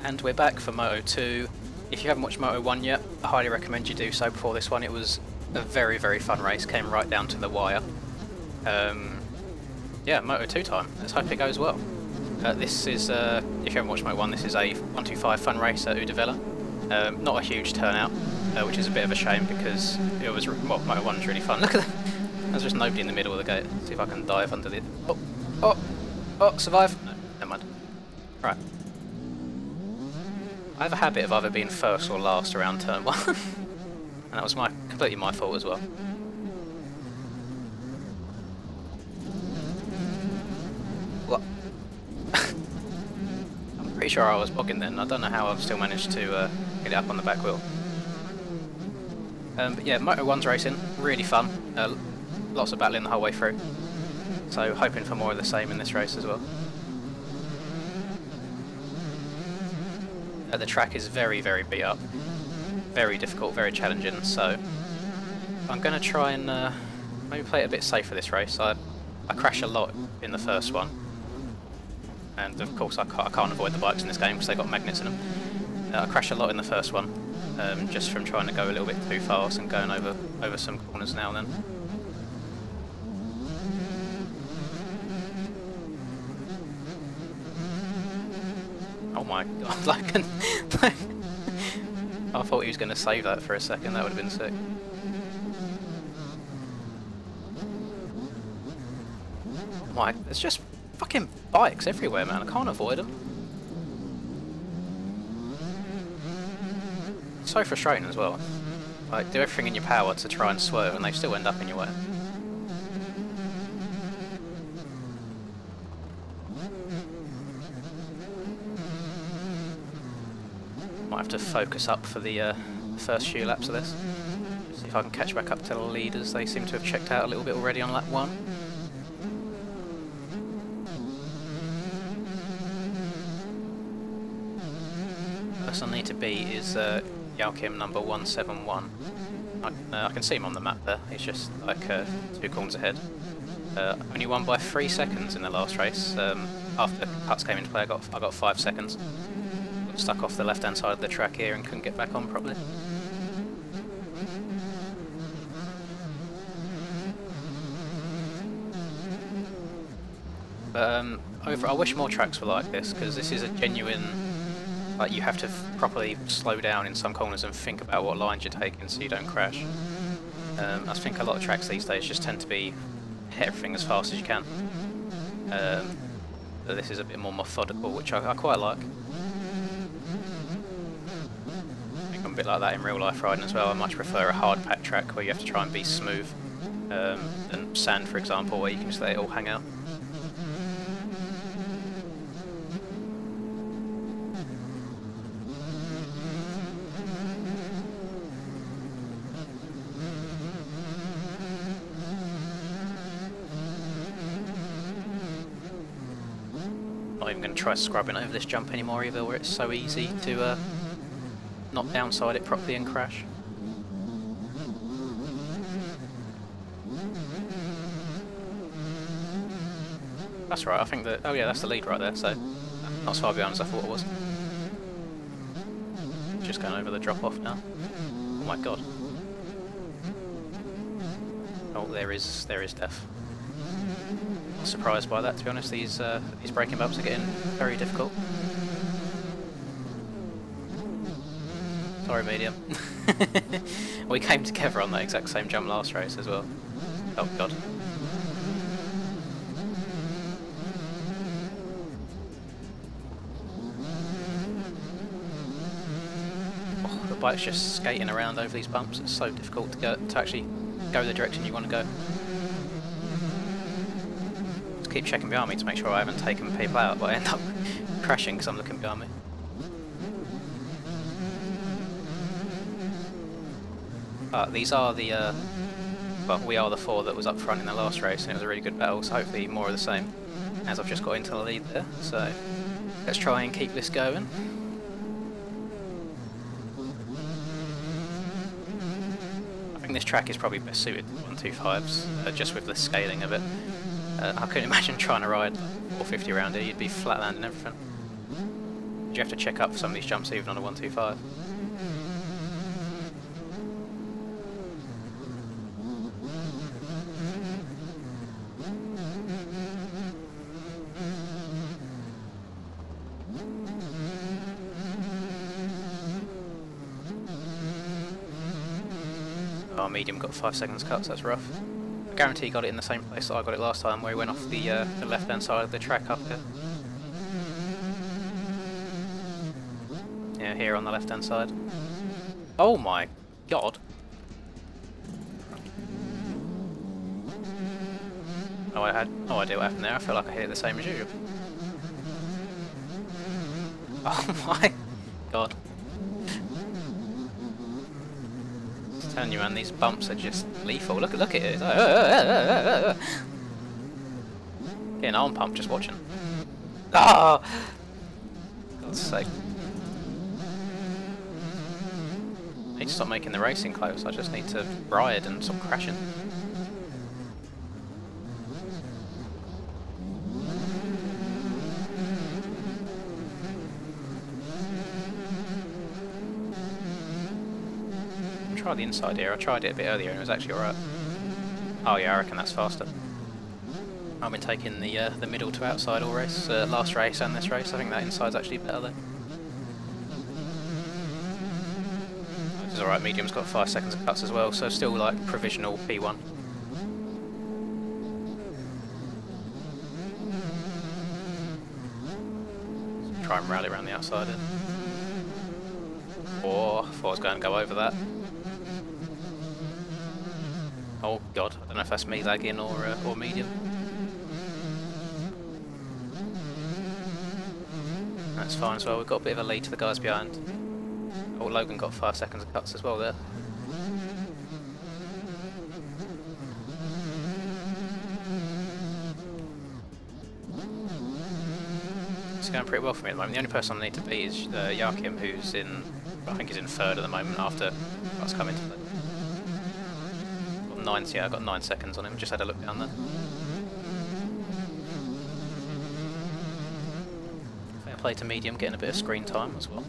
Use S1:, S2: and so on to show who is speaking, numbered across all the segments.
S1: And we're back for Moto 2. If you haven't watched Moto 1 yet, I highly recommend you do so before this one. It was a very, very fun race, came right down to the wire. Yeah, Moto 2 time. Let's hope it goes well. This is, if you haven't watched Moto 1, this is a 125 fun race at Uddevalla. Not a huge turnout, which is a bit of a shame because it was, well, Moto 1 was really fun. Look at that! There's just nobody in the middle of the gate. See if I can dive under the... Oh, survive! No, never mind. Right. I have a habit of either being first or last around turn 1. And that was completely my fault as well. What? I'm pretty sure I was bogging then. I don't know how I've still managed to get it up on the back wheel. But yeah, Moto 1's racing, really fun. Lots of battling the whole way through. So hoping for more of the same in this race as well. The track is very, very beat up. Very difficult, very challenging, so I'm going to try and maybe play it a bit safer this race. I crash a lot in the first one. And of course I can't avoid the bikes in this game because they've got magnets in them. I crash a lot in the first one, just from trying to go a little bit too fast and going over some corners now and then. Oh my god, like, I thought he was going to save that for a second, that would have been sick. Oh my, there's just fucking bikes everywhere, man, I can't avoid them. It's so frustrating as well. Like, do everything in your power to try and swerve and they still end up in your way. Might have to focus up for the first few laps of this. See if I can catch back up to the leaders. They seem to have checked out a little bit already on lap 1. Person I need to beat is Joachim number 171. I can see him on the map there. He's just like 2 corners ahead. Only won by 3 seconds in the last race. After cuts came into play, I got 5 seconds. Stuck off the left hand side of the track here and couldn't get back on properly. But I wish more tracks were like this, because this is a genuine, like, you have to properly slow down in some corners and think about what lines you're taking so you don't crash. I think a lot of tracks these days just tend to be hit everything as fast as you can. But this is a bit more methodical, which I quite like. A bit like that in real life riding as well. I much prefer a hard pack track where you have to try and be smooth than sand, for example, where you can just let it all hang out. Not even going to try scrubbing over this jump anymore either, where it's so easy to not downside it properly and crash. That's right, I think that, oh yeah, that's the lead right there, so not as far behind as I thought it was. Just going over the drop off now. Oh my god. Oh, there is death. Not surprised by that, to be honest. These braking bumps are getting very difficult. Sorry, medium. We came together on that exact same jump last race as well. Oh god. Oh, the bike's just skating around over these bumps. It's so difficult to actually go the direction you want to go. Just keep checking behind me to make sure I haven't taken people out, but I end up crashing because I'm looking behind me. These are the, well, we are the 4 that was up front in the last race, and it was a really good battle, so hopefully more of the same, as I've just got into the lead there. So let's try and keep this going. I think this track is probably best suited to 125s, just with the scaling of it. I couldn't imagine trying to ride 450 around here, you'd be flat landing everything. You have to check up for some of these jumps even on a 125. Oh, medium got 5 seconds cuts, that's rough. I guarantee he got it in the same place that I got it last time, where he went off the left hand side of the track up here. Yeah, here on the left hand side. Oh my god! Oh, I had no idea what happened there. I felt like I hit it the same as usual. Oh my god. I'm telling you, man, these bumps are just lethal. Look at it. It's like, getting arm pump just watching. Ah! God's sake. I need to stop making the racing close. I just need to ride and stop crashing. Try the inside here. I tried it a bit earlier and it was actually alright. Oh yeah, I reckon that's faster. I've been taking the middle to outside all race, last race and this race. I think that inside's actually better though. This is alright, medium's got 5 seconds of cuts as well, so still like provisional P1. Try and rally around the outside. Or if I was going to go over that. Oh god, I don't know if that's me lagging or medium. That's fine as well, we've got a bit of a lead to the guys behind. Oh, Logan got 5 seconds of cuts as well there. It's going pretty well for me at the moment. The only person I need to beat is Yakim, who's in, I think he's in 3rd at the moment after us coming to the... Yeah, I got 9 seconds on him, just had a look down there. Fair play to medium, getting a bit of screen time as well.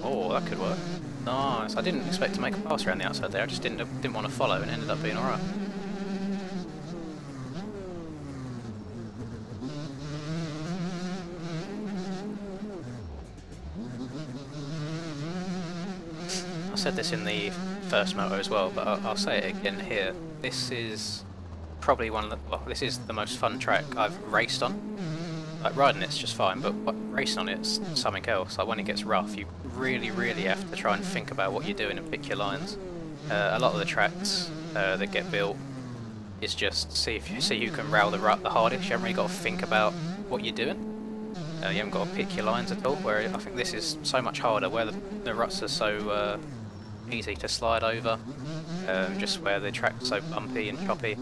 S1: Oh, that could work. Nice. I didn't expect to make a pass around the outside there. I just didn't want to follow and ended up being alright. I said this in the first moto as well, but I'll say it again here. This is probably one of the, well, this is the most fun track I've raced on. Like, riding it's just fine, but racing on it's something else. Like, when it gets rough, you really have to try and think about what you're doing and pick your lines. A lot of the tracks that get built is just see who can rail the rut the hardest. You haven't really got to think about what you're doing. You haven't got to pick your lines at all, where I think this is so much harder, where the ruts are so easy to slide over, just where the track's so bumpy and choppy.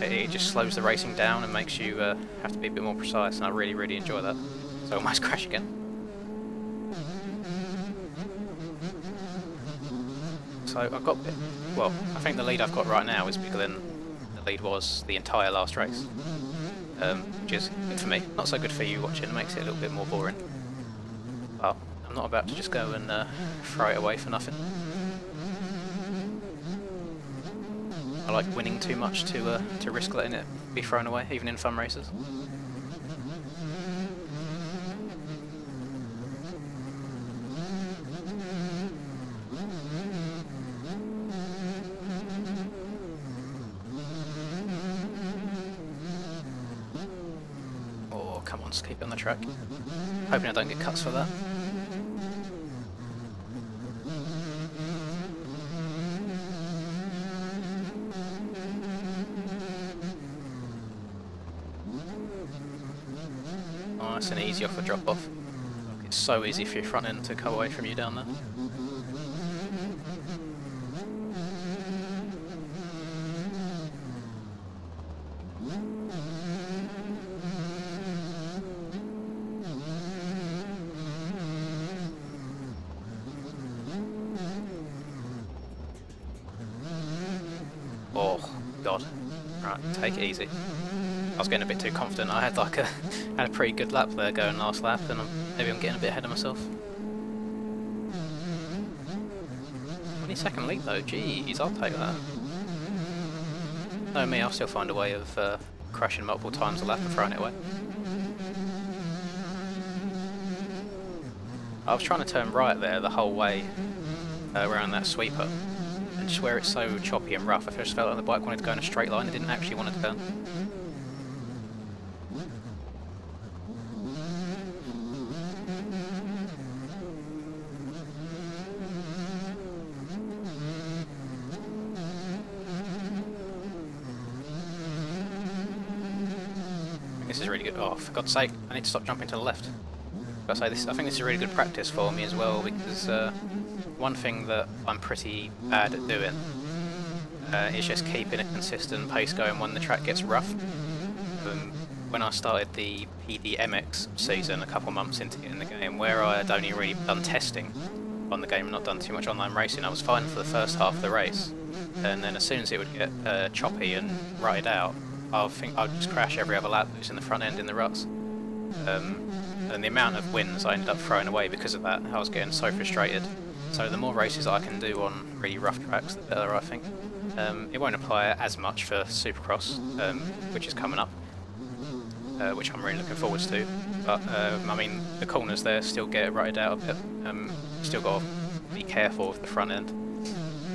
S1: It just slows the racing down and makes you have to be a bit more precise, and I really enjoy that. So I almost crash again. So I've got, well, I think the lead I've got right now is bigger than the lead was the entire last race, which is good for me. Not so good for you watching, it makes it a little bit more boring. But I'm not about to just go and throw it away for nothing. I like winning too much to risk letting it be thrown away, even in fun races. Oh, come on, just keep it on the track. Hoping I don't get cuts for that. Nice and easy off the drop off. It's so easy for your front end to come away from you down there. God. Right, take it easy. I was getting a bit too confident. I had like had a pretty good lap there going last lap, and maybe I'm getting a bit ahead of myself. 20-second lead though, jeez, I'll take that. No, me, I'll still find a way of crashing multiple times a lap and throwing it away. I was trying to turn right there the whole way around that sweeper, and just where it's so choppy and rough, I just felt like the bike wanted to go in a straight line. It didn't actually want to turn. This is really good. Oh, for God's sake, I need to stop jumping to the left. I think this is really good practice for me as well, because one thing that I'm pretty bad at doing is just keeping a consistent pace going when the track gets rough. When I started the PDMX season a couple months into getting the game, where I had only really done testing on the game and not done too much online racing, I was fine for the first half of the race, and then as soon as it would get choppy and rutted out, I think I'd just crash every other lap losing the front end in the ruts. And the amount of wins I ended up throwing away because of that, I was getting so frustrated. So the more races I can do on really rough tracks, the better, I think. It won't apply as much for Supercross, which is coming up, which I'm really looking forward to. But I mean, the corners there still get rutted out a bit. Still got to be careful with the front end,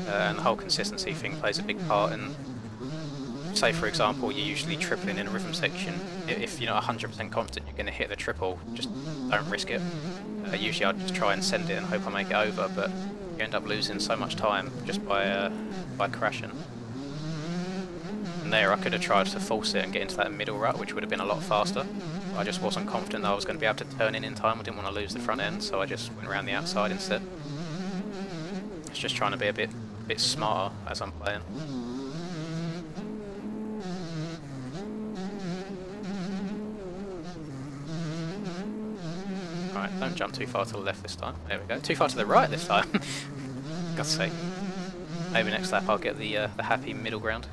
S1: and the whole consistency thing plays a big part in. Say for example, you're usually tripling in a rhythm section. If you're not 100% confident you're going to hit the triple, just don't risk it. Usually I'd just try and send it and hope I make it over, but you end up losing so much time just by crashing. And there I could have tried to force it and get into that middle rut, which would have been a lot faster. I just wasn't confident that I was going to be able to turn in time. I didn't want to lose the front end, so I just went around the outside instead. It's just trying to be a bit smarter as I'm playing. Right, don't jump too far to the left this time. There we go. Too far to the right this time. God's sake. Maybe next lap I'll get the happy middle ground.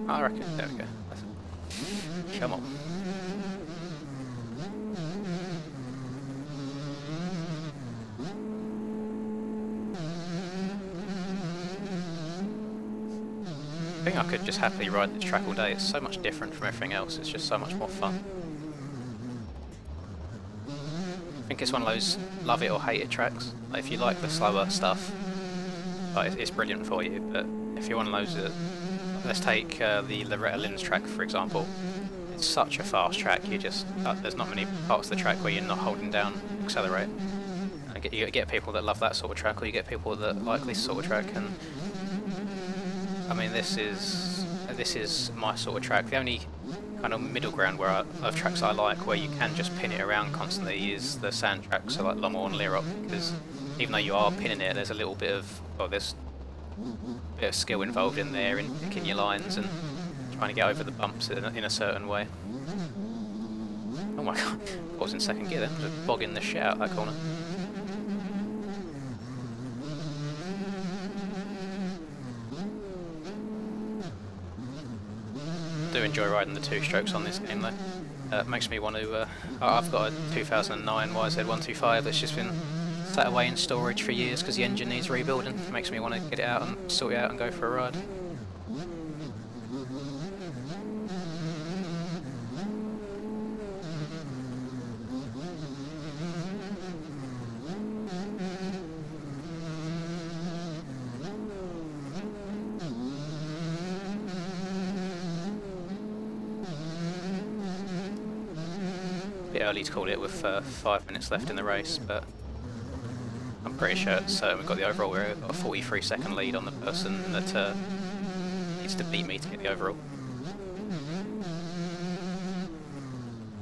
S1: I reckon. There we go. Come on. I think I could just happily ride this track all day. It's so much different from everything else. It's just so much more fun. I think it's one of those love it or hate it tracks. Like if you like the slower stuff, like it's brilliant for you. But if you're one of those that, let's take the Loretta Lynn's track for example. It's such a fast track. You just there's not many parts of the track where you're not holding down accelerate. And you get people that love that sort of track, or you get people that like this sort of track. And I mean, this is my sort of track. The only kind of middle ground of tracks I like, where you can just pin it around constantly, is the sand tracks, so like Lommel and Lierop, because even though you are pinning it, there's a little bit of, well, there's a bit of skill involved in there in picking your lines and trying to get over the bumps in a certain way. Oh my god, I was in second gear then, just bogging the shit out of that corner. I do enjoy riding the two-strokes on this game though. It makes me want to... I've got a 2009 YZ125 that's just been sat away in storage for years because the engine needs rebuilding. It makes me want to get it out and sort it out and go for a ride. Bit early to call it with 5 minutes left in the race, but I'm pretty sure it's, we've got the overall. We've got a 43-second lead on the person that needs to beat me to get the overall.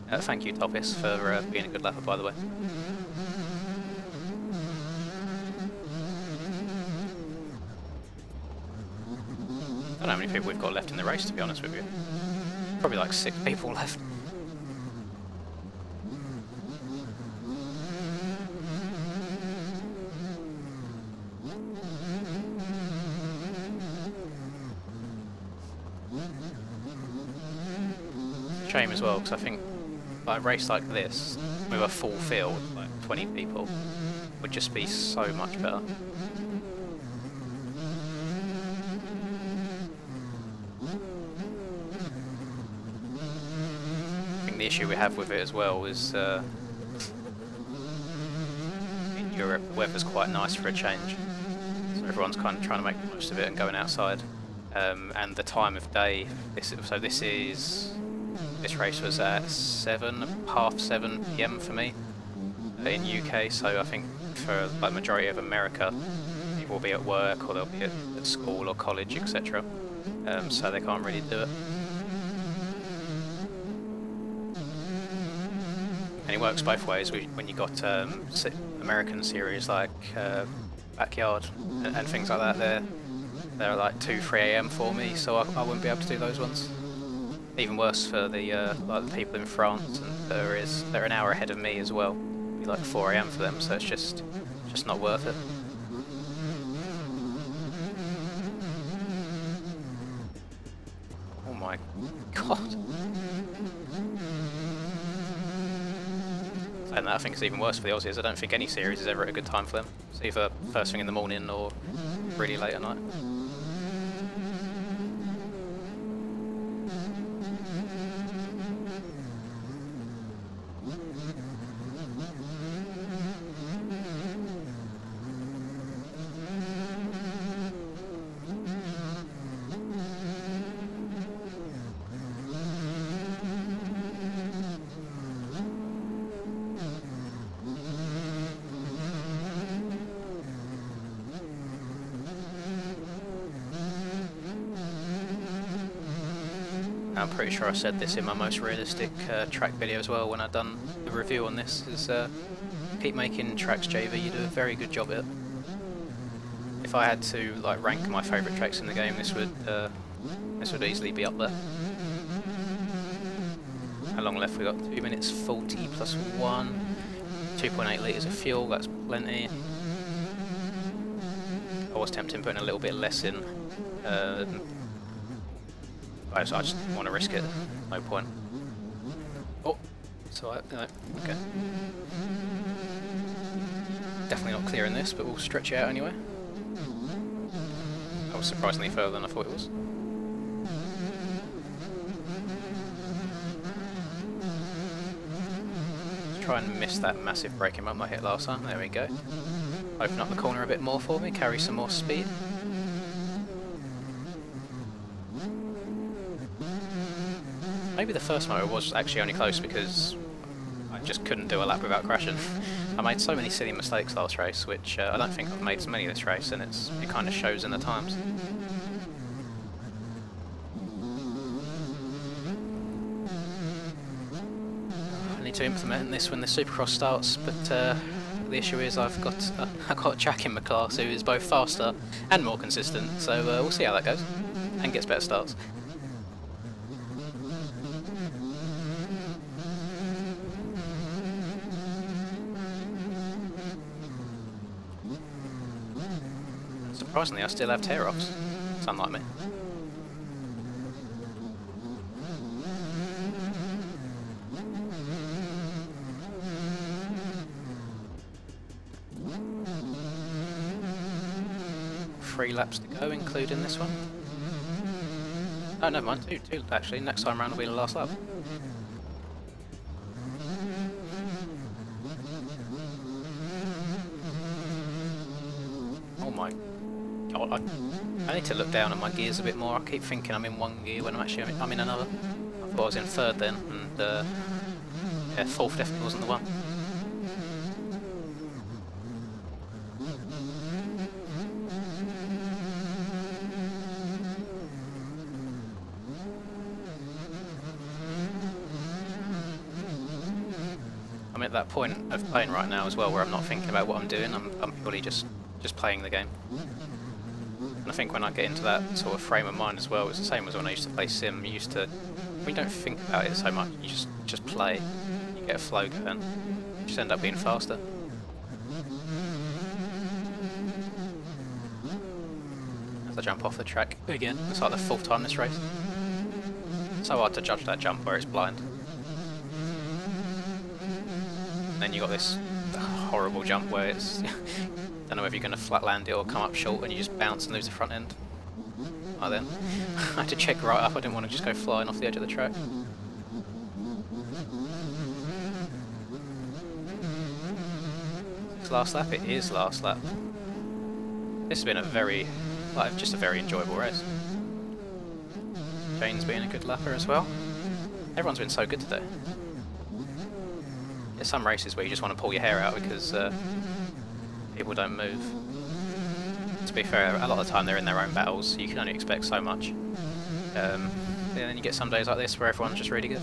S1: Thank you, Topis, for being a good lapper, by the way. I don't know how many people we've got left in the race, to be honest with you. Probably like 6 people left. Shame as well, because I think like, a race like this with a full field, like 20 people, would just be so much better. I think the issue we have with it as well is in Europe the weather's quite nice for a change, so everyone's kind of trying to make the most of it and going outside, and the time of day. This race was at half 7 PM for me in UK, so I think for like majority of America, people will be at work or they'll be at school or college, etc. So they can't really do it. And it works both ways. When you got American series like Backyard and things like that, they're like 2-3 AM for me, so I wouldn't be able to do those ones. Even worse for the like the people in France, and they're an hour ahead of me as well. It'd be like 4 AM for them, so it's just not worth it. Oh my god! And that I think is even worse for the Aussies. I don't think any series is ever at a good time for them. It's either first thing in the morning or really late at night. I'm pretty sure I said this in my most realistic track video as well when I done the review on this, is keep making tracks, JV, you do a very good job at it. If I had to like rank my favourite tracks in the game, this would easily be up there. How long left? We got 2 minutes 40 plus 1, 2.8 litres of fuel, that's plenty. I was tempted putting a little bit less in. I just want to risk it, no point. Oh, it's alright, no, okay. Definitely not clearing this, but we'll stretch it out anyway. That was surprisingly further than I thought it was. Let's try and miss that massive braking bump I hit last time, there we go. Open up the corner a bit more for me, carry some more speed. Maybe the first motor was actually only close because I just couldn't do a lap without crashing. I made so many silly mistakes last race, which I don't think I've made as many this race, and it kind of shows in the times. I need to implement this when the Supercross starts, but the issue is I've got Jack in my class who is both faster and more consistent, so we'll see how that goes, and gets better starts. Surprisingly, I still have tear-offs. It's unlike me. Three laps to go, including this one. Oh, never mind. Two actually. Next time round will be the last lap. Oh my. God, I need to look down at my gears a bit more. I keep thinking I'm in one gear when I'm in another. I thought I was in third then, and yeah, fourth definitely wasn't the one. I'm at that point of playing right now as well where I'm not thinking about what I'm doing. I'm purely just playing the game. And I think when I get into that sort of frame of mind as well, it's the same as when I used to play Sim. You used to We don't think about it so much. You just play. You get a flow going. You just end up being faster. As I jump off the track again, it's like the 4th time this race. So hard to judge that jump where it's blind. And then you got this horrible jump where it's don't know whether you're going to flat land it or come up short and you just bounce and lose the front end. Oh, then I had to check right up. I didn't want to just go flying off the edge of the track. It's last lap. It is last lap. This has been a very, just a very enjoyable race. Jane's been a good lapper as well. Everyone's been so good today. There's some races where you just want to pull your hair out because people don't move. To be fair, a lot of the time they're in their own battles, so you can only expect so much. And then you get some days like this where everyone's just really good.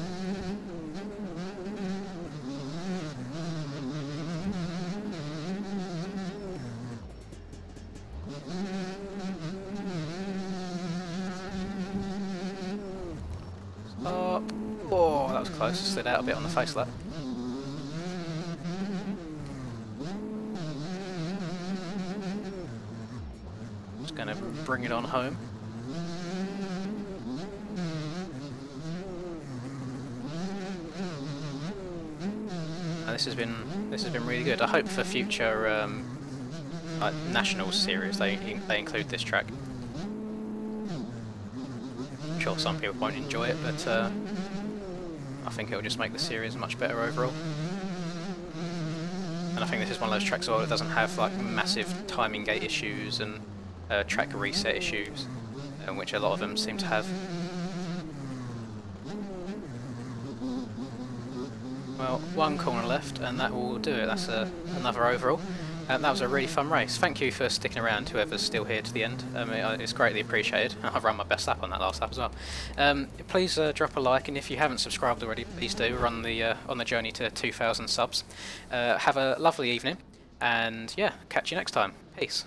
S1: Stop! Oh, that was close. Slid out a bit on the face lap. Going to bring it on home. And this has been really good. I hope for future like national series they include this track. I'm sure some people won't enjoy it, but I think it'll just make the series much better overall. And I think this is one of those tracks as well that doesn't have like massive timing gate issues and track reset issues, which a lot of them seem to have. Well, one corner left and that will do it. That's another overall. That was a really fun race. Thank you for sticking around, whoever's still here to the end. It's greatly appreciated. I've run my best lap on that last lap as well. Please drop a like, and if you haven't subscribed already, please do. We're on the journey to 2,000 subs. Have a lovely evening, and yeah, catch you next time. Peace.